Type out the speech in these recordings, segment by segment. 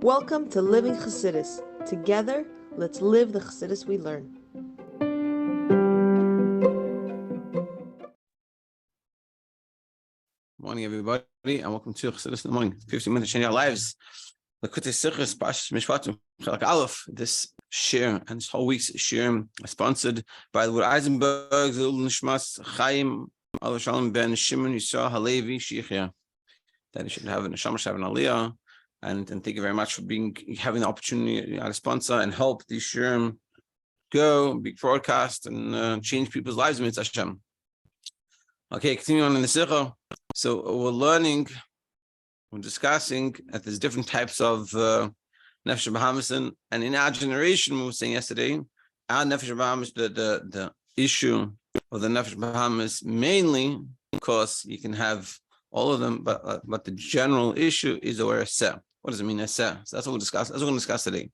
Welcome to Living Chassidus. Together, let's live the Chassidus we learn. Morning, everybody, and welcome to Chassidus in the morning. 15 minutes changing our lives. Mishpatim, this Shiur and this whole week's Shiur is sponsored by the Eisenberg, the Nishmas Chaim Al Shalom Ben Shimon Yisrael Halevi Shiur. That you should have an Neshama Shav and Aliyah. And thank you very much for having the opportunity to sponsor and help these Shiur go, be broadcast, and change people's lives. Hashem. Okay, continuing on in the Sikha. So we're discussing that there's different types of Nefesh Bahamas, and in our generation, we were saying yesterday, our Nefesh Bahamas, the issue of the Nefesh Bahamas, mainly because you can have all of them, but the general issue is aware of Seh. What does it mean, Seh? So that's what we'll discuss. That's what we're going to discuss today.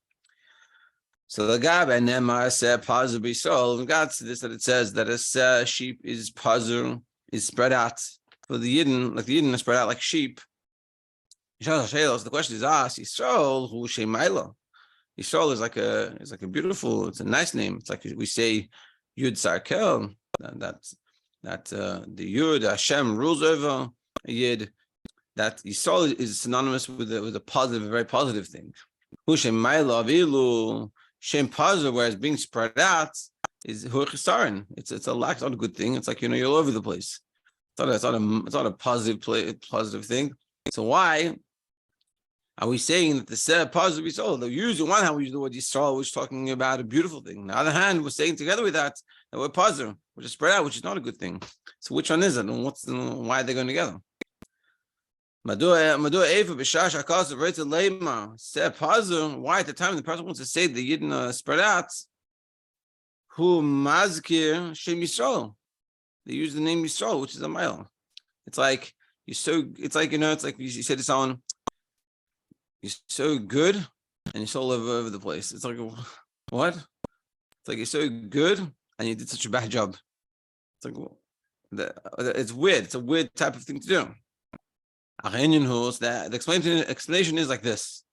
So the Gab and Nema Seh Pazur B'Yisrael. In regards to this, that it says that a Seh sheep is Pazur, is spread out for the Yidden, like the Yidden are spread out like sheep. The question is asked, Yisrael, who Shemaila? Yisrael is like a beautiful, it's a nice name. It's like we say Yud Sarkel, that the Yud Hashem rules over a Yid. That Yisrael is synonymous with a positive, a very positive thing. Who Shemaila Avilu Shem Pazur, whereas being spread out is Hu Chisaron. It's a lack, it's not a good thing. It's like you're all over the place. It's not a positive thing. So why are we saying that the Seh Pazur Yisrael? The usual one hand we use the word Yisrael, which is talking about a beautiful thing. On the other hand, we're saying together with that we're Pazur, which is spread out, which is not a good thing. So which one is it, and why are they going together? Why at the time the person wants to say the Yidden spread out, who mazkir Shem Yisrael? They use the name Yisrael, which is a mile. It's like you say to someone, you're so good, and you're so all over the place. It's like, what? It's like you're so good, and you did such a bad job. It's like, it's weird. It's a weird type of thing to do. The explanation is like this.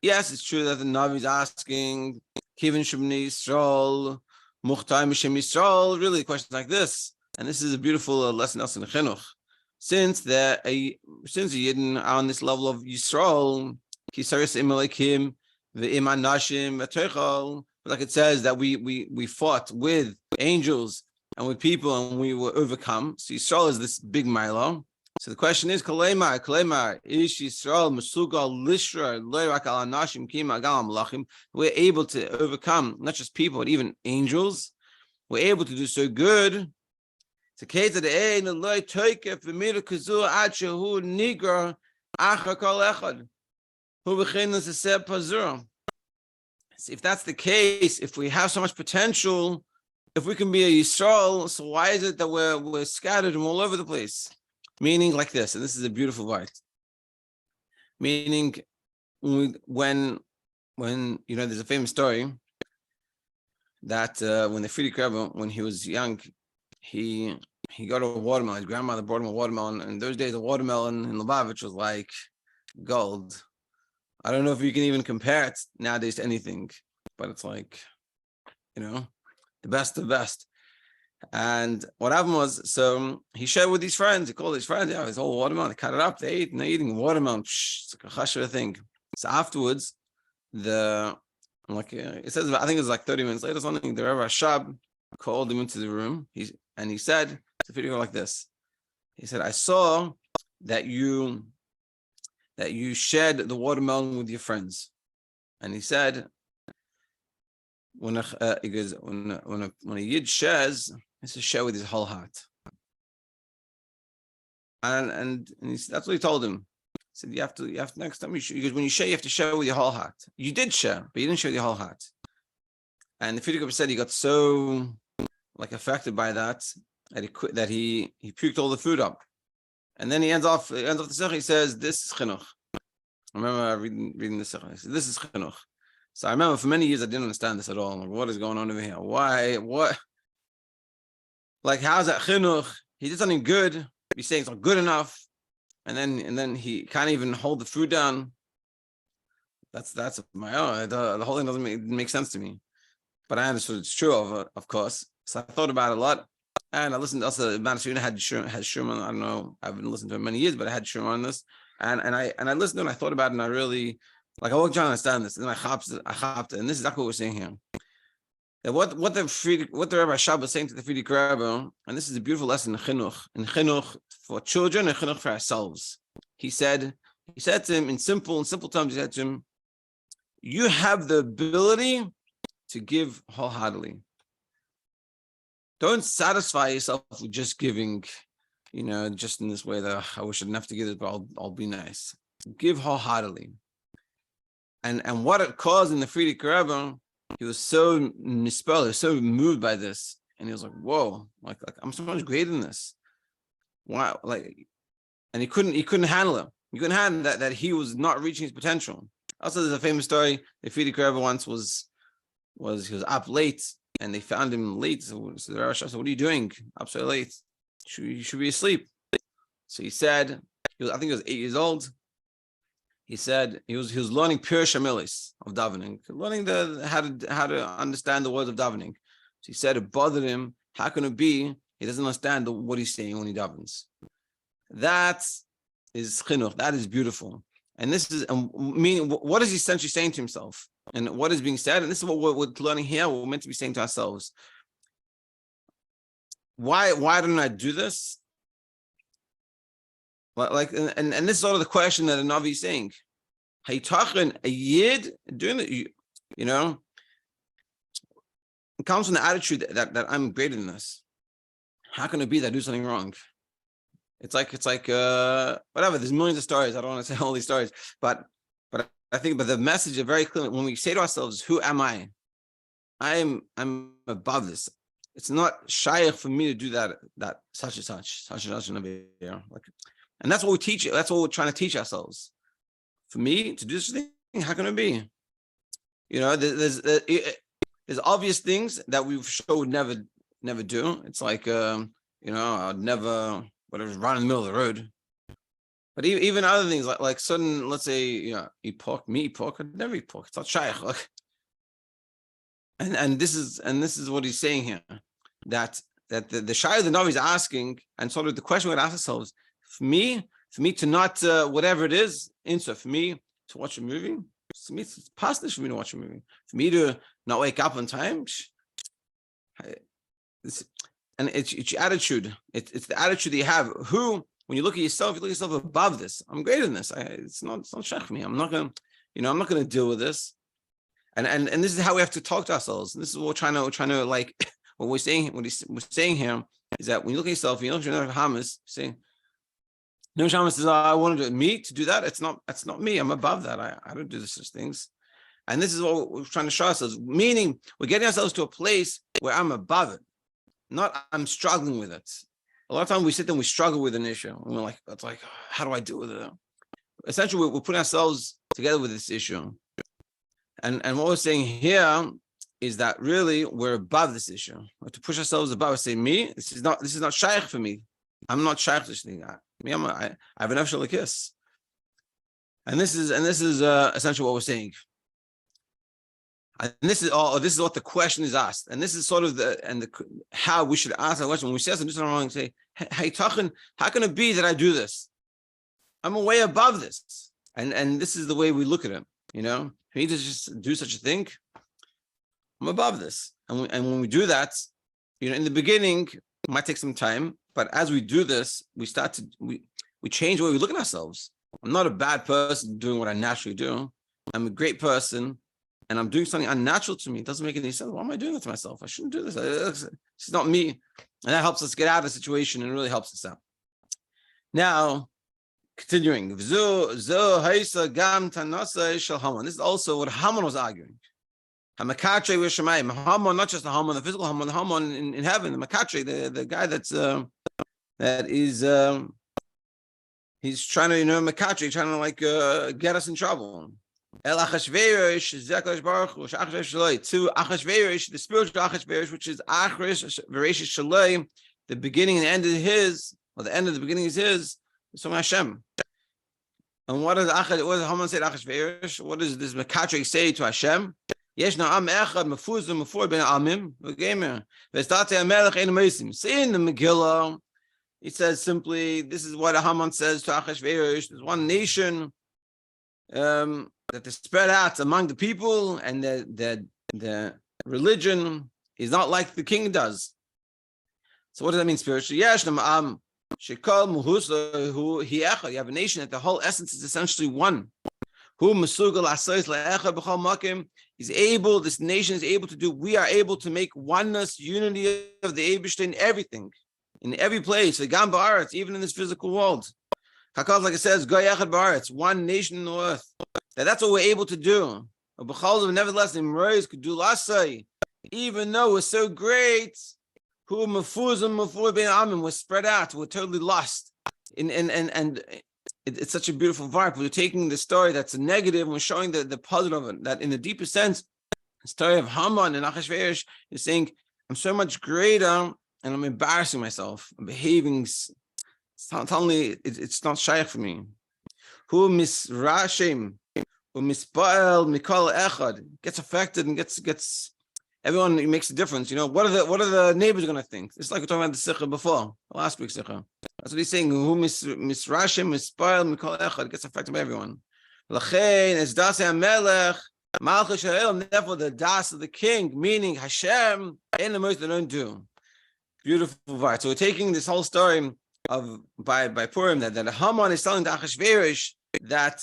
Yes, it's true that the Navi is asking, Kivin Shemni Yisrael, Muchtai Mishem Yisrael, really questions like this. And this is a beautiful lesson also in Chinuch. Since the Yidden are on this level of Yisrael, Kisaris Imalekim, the Iman Nashim, like it says that we fought with angels and with people and we were overcome. So Yisrael is this big milo. So the question is, Kalemar, Ish Yisrael, Masugal, Lishra, Loirak al Nashim, Kima, Galam, Lachim. We're able to overcome not just people, but even angels. We're able to do so good. So if that's the case, if we have so much potential, if we can be a Yisrael, so why is it that we're scattered and all over the place? Meaning like this, and this is a beautiful word. Meaning when there's a famous story that when the Frierdiker Rebbe, when he was young, he got a watermelon. His grandmother brought him a watermelon, and in those days a watermelon in Lubavitch was like gold. I don't know if you can even compare it nowadays to anything, but it's like, the best of the best. And what happened was, so he shared with his friends. He called his friends. Yeah, his whole watermelon. They cut it up. They ate, and they're eating watermelon. It's like a chashva thing. So afterwards, it says, I think it was like 30 minutes later, something. The Rebbe Rashab called him into the room. He said to video like this. He said, "I saw that you shared the watermelon with your friends," and he said, when a Yid shares, it's to share with his whole heart. And that's what he told him. He said, you have to next time when you share, you have to share with your whole heart. You did share, but you didn't share with your whole heart. And the Frierdiker said he got so affected by that that he puked all the food up. And then he ends off the Sikha. He says, "This is chinuch." I remember reading the Sikha. He said, "This is chinuch." So I remember for many years I didn't understand this at all. Like, what is going on over here? Why? What? Like, how's that chinuch? He did something good. He's saying it's not good enough. and then he can't even hold the food down. That's my own. The whole thing doesn't make sense to me, but I understood it's true, of course. So I thought about it a lot, and I listened. Also, Manasuna had Sherman. I don't know. I haven't listened to him many years, but I had Sherman on this, and I listened to it and I thought about it, and I really I wasn't trying to understand this, and then I hopped it, and this is exactly what we're saying here. That what the Rabbi Shab was saying to the Frierdiker Rebbe, and this is a beautiful lesson in chinuch for children and chinuch for ourselves. He said to him in simple terms. He said to him, "You have the ability to give wholeheartedly. Don't satisfy yourself with just giving, just in this way that I wish I didn't have to give it, but I'll be nice. Give wholeheartedly." And what it caused in the Frierdiker Rebbe, he was so mispelled, he was so moved by this, and he was like, "Whoa, like I'm so much greater than this. Wow!" And he couldn't handle it. He couldn't handle that he was not reaching his potential. Also, there's a famous story. The Frierdiker Rebbe once was up late, and they found him late. So the Rabbi said, "What are you doing up so late? You should be asleep." So he said, I think he was 8 years old. He said he was learning Pirush Hamilos of davening, learning how to understand the words of davening. So he said it bothered him. How can it be he doesn't understand what he's saying when he davens? That is chinuch. That is beautiful. And this is meaning. What is he essentially saying to himself? And what is being said? And this is what we're learning here. We're meant to be saying to ourselves. Why don't I do this? And this is sort of the question that the Navi is saying. Haytachin a yid doing it, it comes from the attitude that I'm greater than this. How can it be that I do something wrong? It's like whatever. There's millions of stories. I don't want to say all these stories, but I think the message is very clear. When we say to ourselves, "Who am I?" I'm above this. It's not shaykh for me to do that such and such and that's what we teach. That's what we're trying to teach ourselves. For me to do this thing, how can it be? There's obvious things that we've shown never do. It's like I'd never run in the middle of the road. But even other things like sudden, let's say eat pork, I'd never eat pork. It's not shaykh. And this is what he's saying here, that the Shiur the Navi is asking, and sort of the question we'd ask ourselves: for me to not whatever it is, for me to watch a movie, for me it's possible for me to watch a movie. For me to not wake up on time, and it's your attitude. It's the attitude that you have. When you look at yourself, you look at yourself above this. I'm greater than this. It's not shaykh for me. I'm not gonna deal with this. And this is how we have to talk to ourselves. And this is what we're trying to like. What we're saying here is that when you look at yourself, Hamas saying, "No, Hamas says, I wanted me to do that. That's not me. I'm above that. I don't do such things." And this is what we're trying to show ourselves. Meaning, we're getting ourselves to a place where I'm above it, not I'm struggling with it. A lot of times we sit there and we struggle with an issue, and we're like, "It's like, how do I deal with it?" Essentially, we're putting ourselves together with this issue. And what we're saying here is that really we're above this issue. We have to push ourselves above and say, "Me, this is not shaykh for me. I'm not shaykh to this thing. I have an efshel kiss." And this is essentially what we're saying. And this is what the question is asked. And this is sort of how we should ask the question. When we say something wrong, say, "Hey, Tachin, how can it be that I do this? I'm way above this." And this is the way we look at it. For me to just do such a thing, I'm above this. And when we do that, in the beginning, it might take some time, but as we do this, we change the way we look at ourselves. I'm not a bad person doing what I naturally do. I'm a great person, and I'm doing something unnatural to me. It doesn't make any sense. Why am I doing that to myself? I shouldn't do this. It's not me. And that helps us get out of the situation and really helps us out. Not Continuing, this is also what Haman was arguing. Not just the Haman, the physical Haman, the Haman in heaven, the Makatre, the guy he's trying to, Makatre, trying to get us in trouble. To Achashverosh, the spiritual Achashverosh, which is Achashverosh Shaloi, the beginning and the end of his, or the end of the beginning is his. It's from Hashem. And what does Haman say to Achashverosh? What does this Mekatrik say to Hashem? Yesh na'am echad mefuzim mefur ben amim v'gemer v'estate hamelech ein meisim. See in the Megillah, it says simply, this is what Haman says to Achashverosh. There's one nation that is spread out among the people, and the religion is not like the king does. So what does that mean spiritually? Yesh na'am. You have a nation that the whole essence is essentially one. Is able, this nation is able to do, we are able to make oneness, unity of the Eibishter in everything, in every place, even in this physical world. Like it says, one nation in the earth. That's what we're able to do. Nevertheless, even though we're so great, we're spread out, we're totally lost. And it's such a beautiful vibe. We're taking the story that's a negative and we're showing the positive of it, that in the deepest sense, the story of Haman and Achashverosh is saying, I'm so much greater and I'm embarrassing myself. I'm behaving, it's not shaykh for me. Who misrashem, who mispael mikol echad, gets affected and gets everyone makes a difference. You know, what are the neighbors going to think? It's like we're talking about the sikha before, last week's sikha. That's what he's saying. Who misrashim, mispail, mikol echad, gets affected by everyone. L'chein es das hamelech, malchus ha'elam, therefore the das of the king, meaning Hashem, ain't the most they don't do. Beautiful part. So we're taking this whole story of by Purim that Haman is telling to Achashverosh that.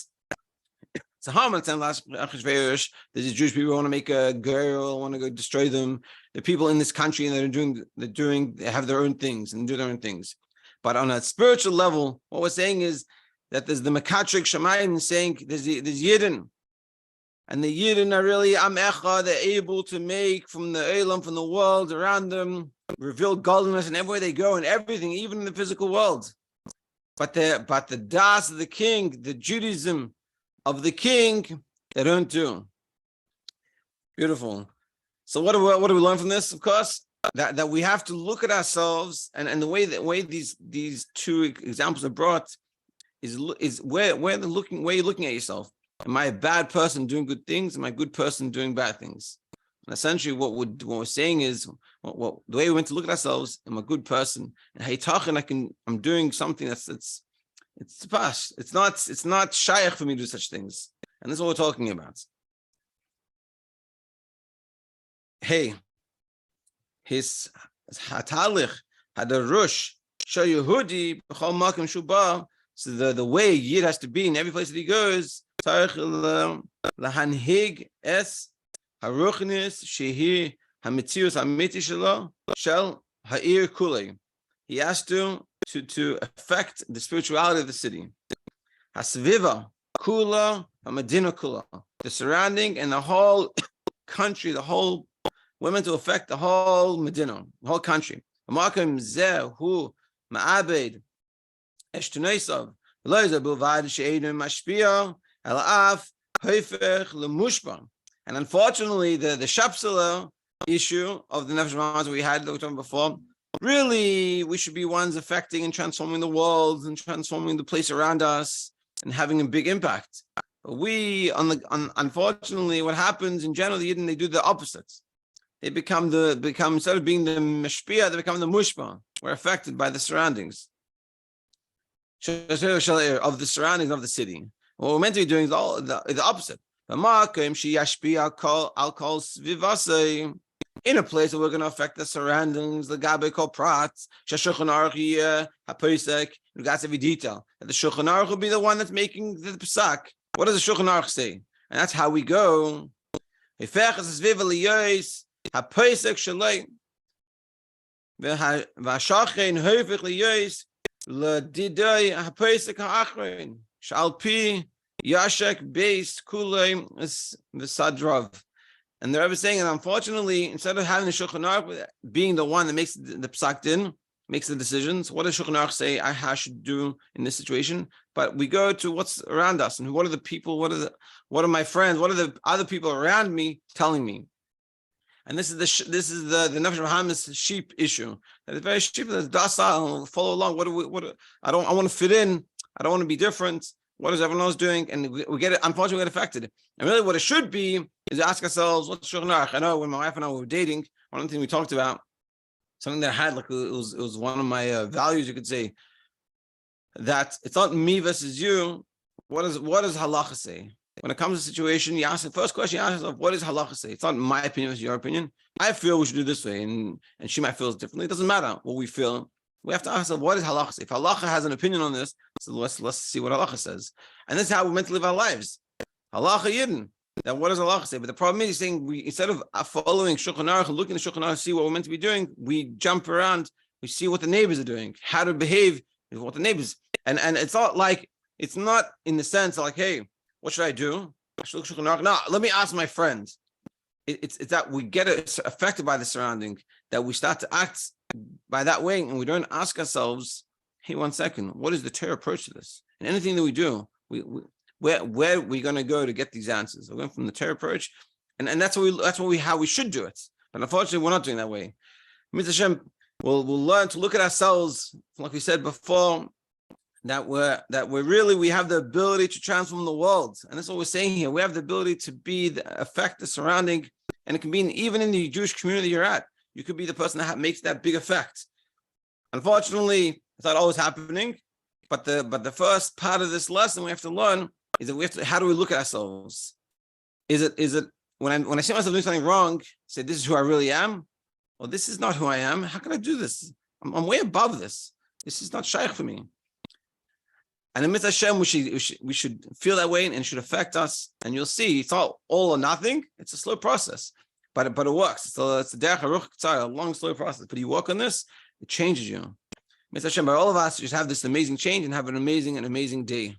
So Haman telling Achashverosh, there's the Jewish people who want to make a girl, want to go destroy them. The people in this country and they have their own things and do their own things. But on a spiritual level, what we're saying is that there's the Mekatrik Shemayim saying there's Yidden. And the Yidden are really Am Echad, they're able to make from the Eilam, from the world around them, reveal godliness and everywhere they go and everything, even in the physical world. But the Das of the king, the Judaism of the king, they don't do. Beautiful. So what do we learn from this? Of course, that we have to look at ourselves, and the way these two examples are brought is where you're looking at yourself. Am I a bad person doing good things? Am I a good person doing bad things? And essentially, what we're saying is, the way we want to look at ourselves, am I a good person? And hey, I'm doing something it's pash. It's not shaykh for me to do such things. And this is what we're talking about. Hey, his hatalich had a rush show Yehudi b'chol makom shuba. So the way Yid has to be in every place that he goes, lahanhig es haruchnis shehi hamitzius hamiti shelo shel ha'ir kulei. He has to affect the spirituality of the city. Hasviva kula hamadina kula, the surrounding and the whole country, the whole women to affect the whole Medina, the whole country. Amakim zeh hu ma'abed eshtuneisav v'loiza bilvad she'edim mashpia alaf hoifech lemushba. And unfortunately, the shapsala issue of the nefesh that we had before, really, we should be ones affecting and transforming the world and transforming the place around us and having a big impact. But unfortunately, what happens in general, the Yidden, they do the opposites. They become instead of being the mashpia, they become the mushpa. We're affected by the surroundings of the surroundings of the city. What we're meant to be doing is all the opposite. In a place where we're going to affect the surroundings, the gabe kol prat, shashulchan aruch haposek, regards every detail. And the shulchan aruch will be the one that's making the psak. What does the shulchan aruch say? And that's how we go. Haposek shalei, v'hashachen hoifich liyos l'didei haposek ha'achrein shalpi yashek beis kulei v'sadrav. And the Rebbe is saying, and unfortunately, instead of having the Shulchan Aruch being the one that makes the psak din, makes the decisions, what does Shulchan Aruch say I should do in this situation? But we go to what's around us and what are the people, what are my friends, what are the other people around me telling me? And this is the Nefesh Bahamis sheep issue. That is very sheep, that's docile, follow along. I want to fit in, I don't want to be different. What is everyone else doing? And we get it, unfortunately, we get affected. And really what it should be is ask ourselves, what's Shiur Aruch? I know when my wife and I were dating, one of the things we talked about, something that I had, like it was one of my values, you could say, that it's not me versus you. What does halacha say? When it comes to a situation, you ask the first question, you ask yourself, what does halacha say? It's not my opinion versus your opinion. I feel we should do this way, and she might feel differently. It doesn't matter what we feel. We have to ask ourselves, what does halacha say? If halacha has an opinion on this, so let's see what halacha says. And this is how we're meant to live our lives. Halacha yidden. Now, what does halacha say? But the problem is, he's saying we, instead of following Shulchan Aruch and looking at Shulchan Aruch, see what we're meant to be doing, we jump around. We see what the neighbors are doing, how to behave with what the neighbors. And it's not like, it's not in the sense like, hey, what should I do? I should look at Shulchan Aruch. No, let me ask my friends. It's that we get affected by the surrounding, that we start to act by that way, and we don't ask ourselves, hey, 1 second, what is the Torah approach to this? And anything that we do, where are we going to go to get these answers? We're going from the Torah approach, and that's how we should do it. But unfortunately, we're not doing that way. Mitzvah Hashem, we'll learn to look at ourselves, like we said before, that we have the ability to transform the world. And that's what we're saying here. We have the ability to affect the surrounding, and it can be even in the Jewish community you're at. You could be the person that makes that big effect. Unfortunately, it's not always happening. But the first part of this lesson we have to learn is that how do we look at ourselves? Is it when I see myself doing something wrong, say this is who I really am? Well, this is not who I am. How can I do this? I'm way above this. This is not shaykh for me. And in Mitzvah Hashem, we should feel that way, and it should affect us. And you'll see, it's all or nothing. It's a slow process, but it works. So it's a derech haruch tzara, a long, slow process. But you work on this, it changes you. Mitzvah Hashem, by all of us, just have this amazing change and have an amazing day.